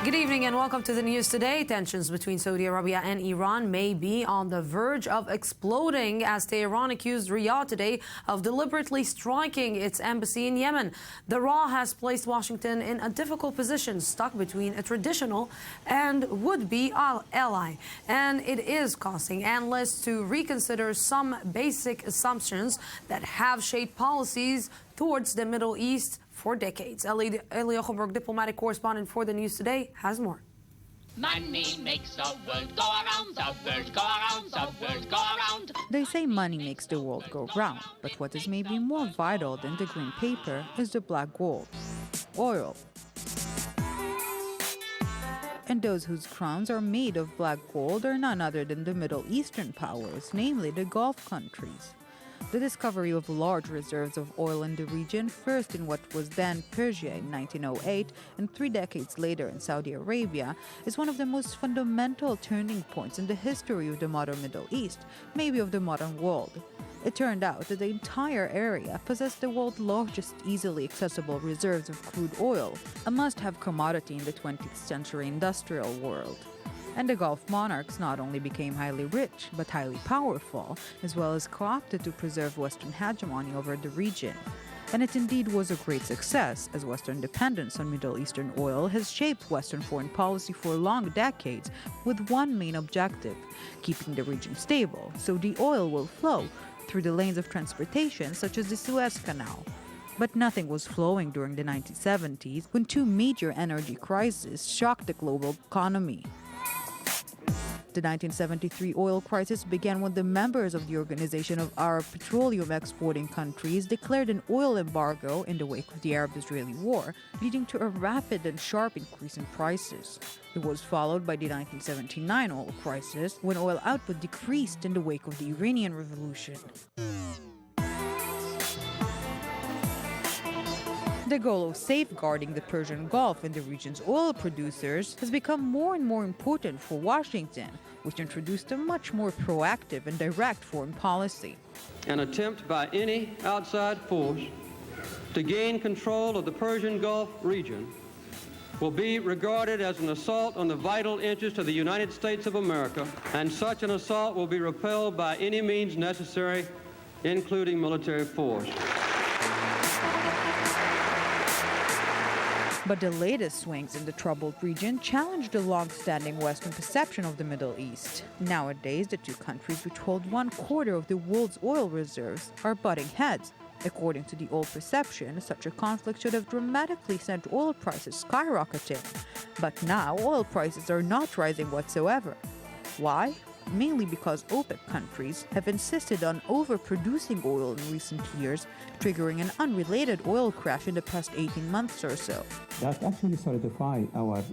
Good evening and welcome to the news today. Tensions between Saudi Arabia and Iran may be on the verge of exploding as Tehran accused Riyadh today of deliberately striking its embassy in Yemen. The RAW has placed Washington in a difficult position, stuck between a traditional and would-be ally. And it is causing analysts to reconsider some basic assumptions that have shaped policies towards the Middle East for decades. Eli Ochenberg, diplomatic correspondent for the news today, has more. Money makes the world go around, the world go around, the world go around. They say money makes the world go round, but what is maybe more vital than the green paper is the black gold, oil. And those whose crowns are made of black gold are none other than the Middle Eastern powers, namely the Gulf countries. The discovery of large reserves of oil in the region, first in what was then Persia in 1908 and 3 decades later in Saudi Arabia, is one of the most fundamental turning points in the history of the modern Middle East, maybe of the modern world. It turned out that the entire area possessed the world's largest easily accessible reserves of crude oil, a must-have commodity in the 20th century industrial world. And the Gulf monarchs not only became highly rich, but highly powerful, as well as co-opted to preserve Western hegemony over the region. And it indeed was a great success, as Western dependence on Middle Eastern oil has shaped Western foreign policy for long decades, with one main objective: keeping the region stable, so the oil will flow through the lanes of transportation, such as the Suez Canal. But nothing was flowing during the 1970s, when 2 major energy crises shocked the global economy. The 1973 oil crisis began when the members of the Organization of Arab Petroleum Exporting Countries declared an oil embargo in the wake of the Arab-Israeli War, leading to a rapid and sharp increase in prices. It was followed by the 1979 oil crisis, when oil output decreased in the wake of the Iranian Revolution. The goal of safeguarding the Persian Gulf and the region's oil producers has become more and more important for Washington, which introduced a much more proactive and direct foreign policy. An attempt by any outside force to gain control of the Persian Gulf region will be regarded as an assault on the vital interests of the United States of America, and such an assault will be repelled by any means necessary, including military force. But the latest swings in the troubled region challenged the long-standing Western perception of the Middle East. Nowadays, the 2 countries, which hold 1/4 of the world's oil reserves, are butting heads. According to the old perception, such a conflict should have dramatically sent oil prices skyrocketing. But now, oil prices are not rising whatsoever. Why? Mainly because OPEC countries have insisted on overproducing oil in recent years, triggering an unrelated oil crash in the past 18 months or so. That actually solidifies our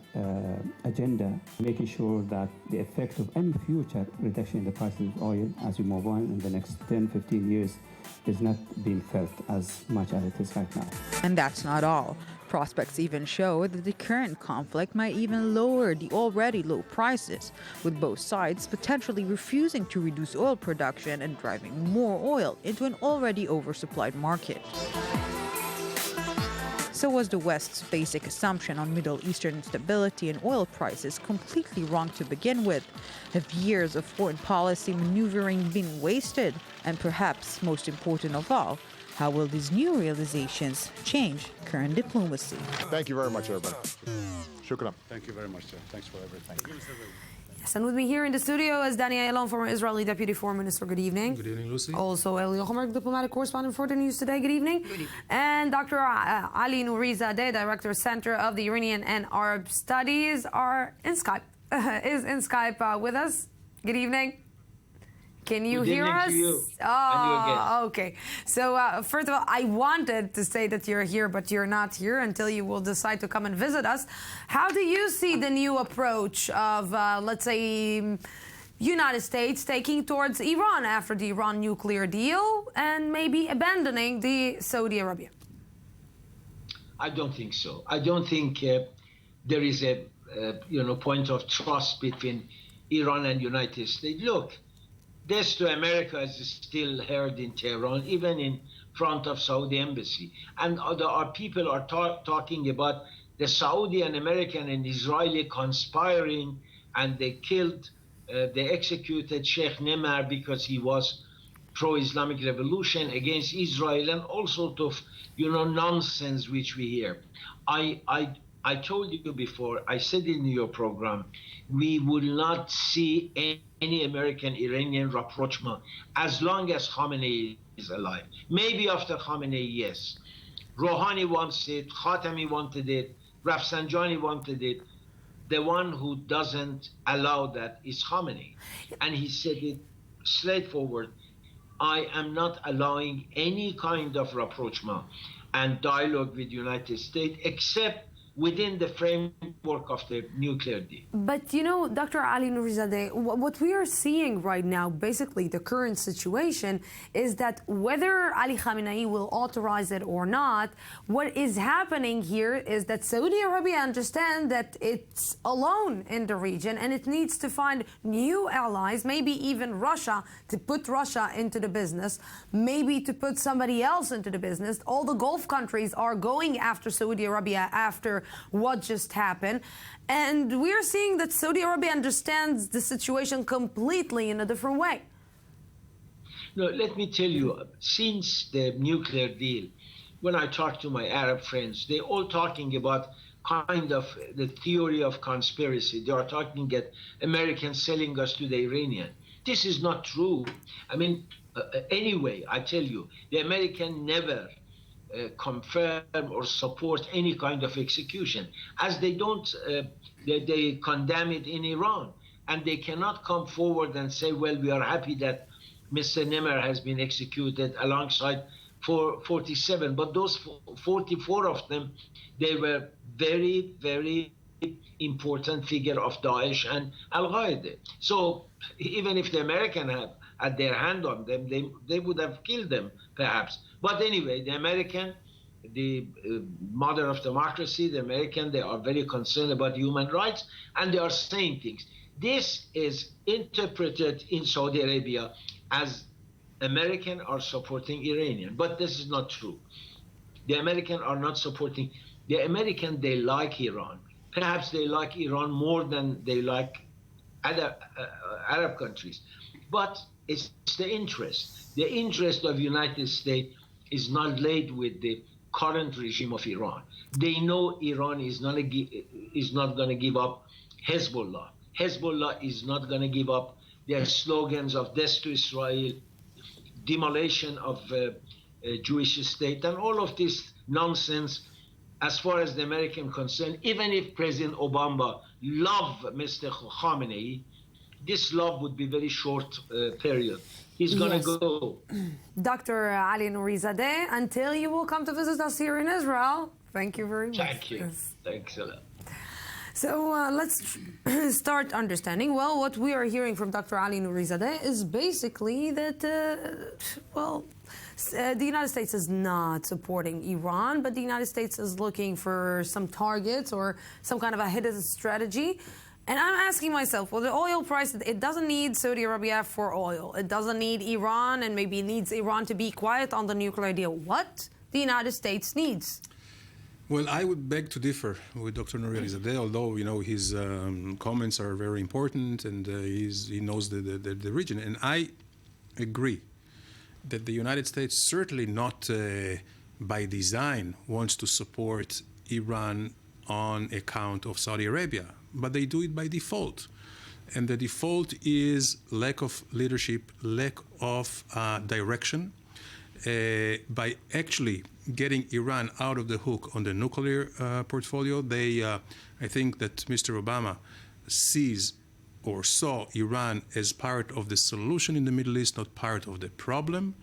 agenda, making sure that the effect of any future reduction in the price of oil as we move on in the next 10, 15 years is not being felt as much as it is right now. And that's not all. Prospects even show that the current conflict might even lower the already low prices, with both sides potentially refusing to reduce oil production and driving more oil into an already oversupplied market. So was the West's basic assumption on Middle Eastern stability and oil prices completely wrong to begin with? Have years of foreign policy maneuvering been wasted? And perhaps most important of all, how will these new realizations change current diplomacy? Thank you very much, everybody. Shukran. Thank you very much, sir. Thanks for everything. Yes, and with me here in the studio is Danny Ayalon, former Israeli Deputy Foreign Minister. Good evening. Good evening, Lucy. Also, Eli Ochenberg, diplomatic correspondent for the news today. Good evening. Good evening. And Dr. Ali Nourizadeh, Director Center of the Iranian and Arab Studies, is in Skype with us. Good evening. Can you hear us? Oh, okay. So first of all, I wanted to say that you're here, but you're not here until you will decide to come and visit us. How do you see the new approach of, let's say, United States taking towards Iran after the Iran nuclear deal and maybe abandoning the Saudi Arabia? I don't think so. I don't think there is a point of trust between Iran and United States. Look, this to America is still heard in Tehran, even in front of Saudi embassy. And our people are talking about the Saudi and American and Israeli conspiring, and they executed Sheikh Nemar because he was pro-Islamic revolution against Israel, and all sort of, nonsense which we hear. I told you before, I said in your program, we will not see any American-Iranian rapprochement as long as Khamenei is alive. Maybe after Khamenei, yes. Rouhani wants it, Khatami wanted it, Rafsanjani wanted it. The one who doesn't allow that is Khamenei. And he said it straightforward. I am not allowing any kind of rapprochement and dialogue with the United States except within the framework of the nuclear deal. But Dr. Ali Nourizadeh, what we are seeing right now, basically the current situation, is that whether Ali Khamenei will authorize it or not, what is happening here is that Saudi Arabia understands that it's alone in the region and it needs to find new allies, maybe even Russia, to put Russia into the business, maybe to put somebody else into the business. All the Gulf countries are going after Saudi Arabia after what just happened. And we're seeing that Saudi Arabia understands the situation completely in a different way. No, let me tell you, since the nuclear deal, when I talk to my Arab friends, they're all talking about kind of the theory of conspiracy. They are talking that Americans selling us to the Iranian. This is not true. I mean, anyway, I tell you, the American never confirm or support any kind of execution, as they don't, they condemn it in Iran, and they cannot come forward and say, well, we are happy that Mr. Nemar has been executed alongside 47, but those 44 of them, they were very, very important figure of Daesh and Al-Qaeda. So even if the American had their hand on them, they would have killed them, perhaps. But anyway, the American, the mother of democracy, the American, they are very concerned about human rights, and they are saying things. This is interpreted in Saudi Arabia as American are supporting Iranian, but this is not true. The American are not supporting. The American, they like Iran. Perhaps they like Iran more than they like other Arab countries. But it's the interest. The interest of the United States is not laid with the current regime of Iran. They know Iran is not going to give up Hezbollah. Hezbollah is not going to give up their slogans of death to Israel, demolition of Jewish state, and all of this nonsense. As far as the American concerned, even if President Obama loved Mr. Khamenei, this love would be very short period. He's going to go. Dr. Ali Nourizadeh, until you will come to visit us here in Israel, thank you very much. Thank you. Thanks a lot. So let's start understanding. Well, what we are hearing from Dr. Ali Nourizadeh is basically that, the United States is not supporting Iran, but the United States is looking for some targets or some kind of a hidden strategy. And I'm asking myself, well, the oil price, it doesn't need Saudi Arabia for oil. It doesn't need Iran, and maybe it needs Iran to be quiet on the nuclear deal. What the United States needs? Well, I would beg to differ with Dr. Nourizadeh, although, his comments are very important, and he knows the region. And I agree that the United States certainly not by design wants to support Iran on account of Saudi Arabia, but they do it by default. And the default is lack of leadership, lack of direction. By actually getting Iran out of the hook on the nuclear portfolio, I think that Mr. Obama sees or saw Iran as part of the solution in the Middle East, not part of the problem.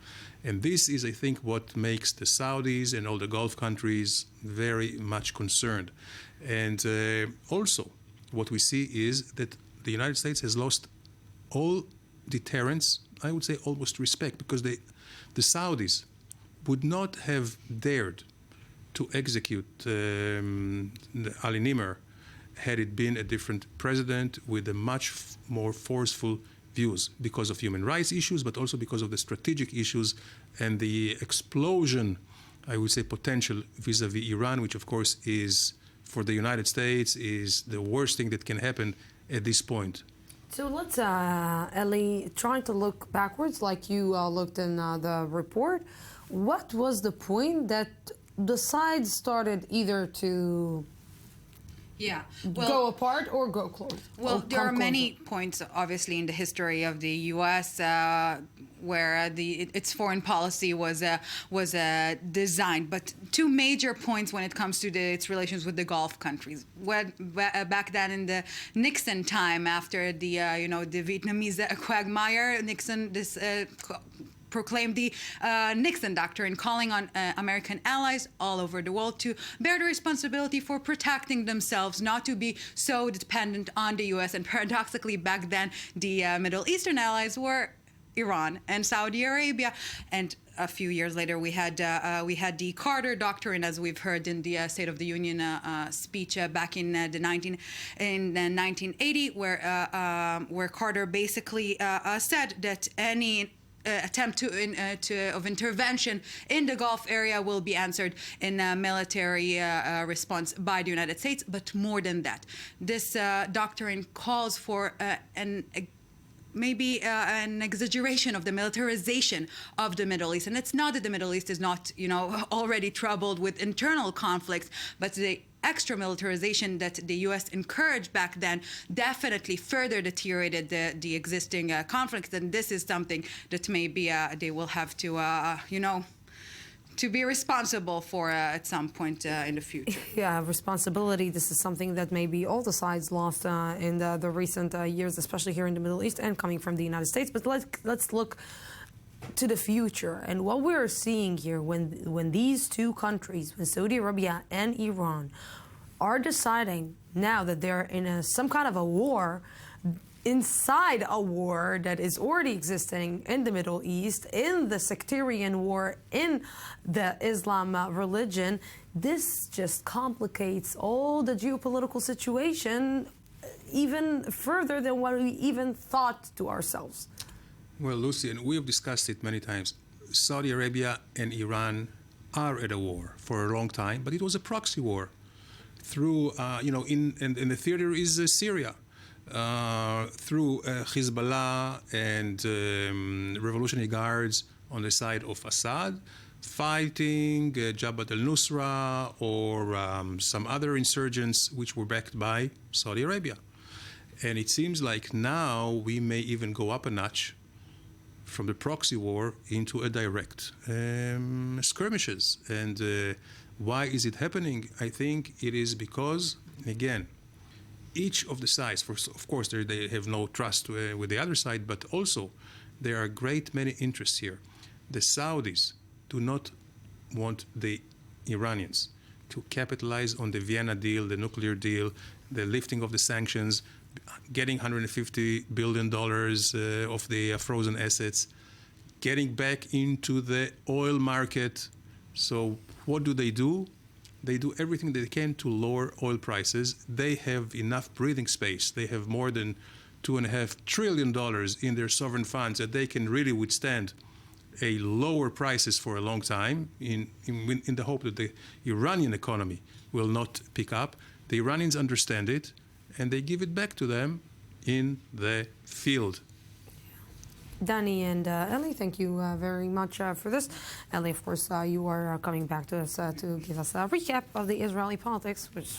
And this is, I think, what makes the Saudis and all the Gulf countries very much concerned. And also, what we see is that the United States has lost all deterrence, I would say almost respect, because the Saudis would not have dared to execute Ali Nimr had it been a different president with a much more forceful views because of human rights issues, but also because of the strategic issues and the explosion, I would say, potential vis-a-vis Iran, which of course is for the United States is the worst thing that can happen at this point. So let's, Ellie, trying to look backwards like you looked in the report. What was the point that the sides started either to go apart or go close? Well, there are many points, obviously, in the history of the U.S. Where its foreign policy was designed. But two major points when it comes to its relations with the Gulf countries. Back then in the Nixon time, after the the Vietnamese quagmire, Nixon proclaimed the Nixon Doctrine, calling on American allies all over the world to bear the responsibility for protecting themselves, not to be so dependent on the U.S. And paradoxically, back then, the Middle Eastern allies were Iran and Saudi Arabia. And a few years later, we had the Carter Doctrine, as we've heard in the State of the Union speech back in 1980, where Carter basically said that any attempt of intervention in the Gulf area will be answered in a military response by the United States. But more than that, this doctrine calls for maybe an exaggeration of the militarization of the Middle East. And it's not that the Middle East is not, already troubled with internal conflicts, but the extra militarization that the U.S. encouraged back then definitely further deteriorated the existing conflicts. And this is something that maybe they will have to, to be responsible for at some point in the future. Yeah, responsibility. This is something that maybe all the sides lost in the recent years, especially here in the Middle East and coming from the United States. But let's look to the future. And what we're seeing here, when these two countries, when Saudi Arabia and Iran, are deciding now that they're in some kind of a war, inside a war that is already existing in the Middle East, in the sectarian war, in the Islam religion, this just complicates all the geopolitical situation even further than what we even thought to ourselves. Well, Lucy, and we have discussed it many times, Saudi Arabia and Iran are at a war for a long time, but it was a proxy war. Through, in the theater is Syria. Through Hezbollah and revolutionary guards on the side of Assad, fighting Jabhat al-Nusra or some other insurgents which were backed by Saudi Arabia. And it seems like now we may even go up a notch from the proxy war into a direct skirmishes. And why is it happening? I think it is because, again, each of the sides, of course, they have no trust with the other side, but also there are a great many interests here. The Saudis do not want the Iranians to capitalize on the Vienna deal, the nuclear deal, the lifting of the sanctions, getting $150 billion of the frozen assets, getting back into the oil market. So what do? They do everything they can to lower oil prices. They have enough breathing space. They have more than $2.5 trillion in their sovereign funds that they can really withstand a lower prices for a long time in the hope that the Iranian economy will not pick up. The Iranians understand it, and they give it back to them in the field. Danny and Ellie, thank you very much for this. Ellie, of course, you are coming back to us to give us a recap of the Israeli politics, which